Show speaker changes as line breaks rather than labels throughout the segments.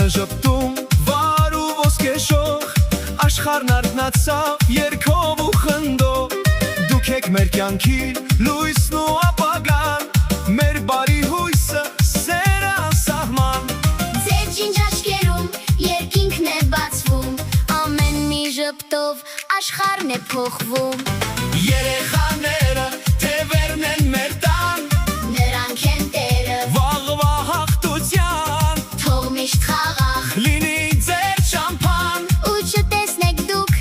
Տանը ժպտում վար ու ոսկե շող, աշխարհն արթնացավ երգով ու խնդով։ Դուք եք մեր կյանքի լույսն ու ապագան, մեր բարի հույսը սերը անսահման։
Ձեր ջինջ աչքերում երկինքն է բացվում, ամեն մի ժպտով աշխարհն է փոխվում։
Երեխաները թևերն են մեր տան,
Նրանք են տերը,
վաղվա հաղթության,
թող միշտ խաղաղ
լինի ձեր ճամփան։
ու չտեսնեք դուք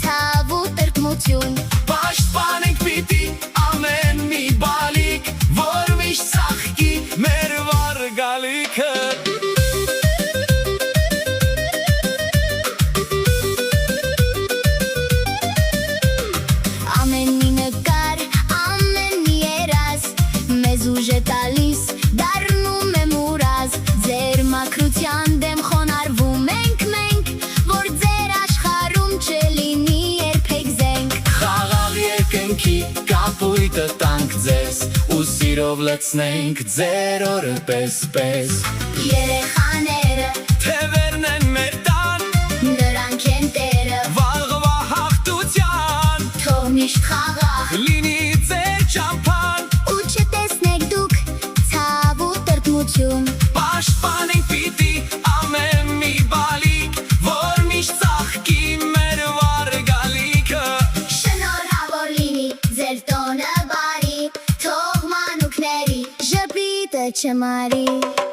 ցավ ու տրտմություն։
Պաշտպանենք պիտի ամեն մի բալիկ, որ միշտ ծաղկի մեր վառ գալիքը։
Ամեն մի նկար, ամեն մի երազ մեզ ուժ է տալիս, դառնում է մուրազ։ Ձեր մաքրության դեմ խոնարհվում ենք մենք, որ ձեր աշխարհում չլինի երբեք զենք։
Խաղաղ երկնքի կապույտը տանք ձեզ, ու սիրով լցնենք ձեր օրը պես։
Երեխաները
Թևերն են մեր տան,
նրանք են տերը,
վաղվա հաղթության,
թող միշտ խաղաղ
լինի ձեր ճամփան։
ու չտեսնեք դուք ցավ ու տրտմություն։
Պաշտպանենք պիտի ամեն մի բալիկ, որ միշտ ծաղկի մեր վառ գալիքը։
Շնորհավոր լինի ձեր տոնը բարի, թող մանուկների ժպիտը չմարի։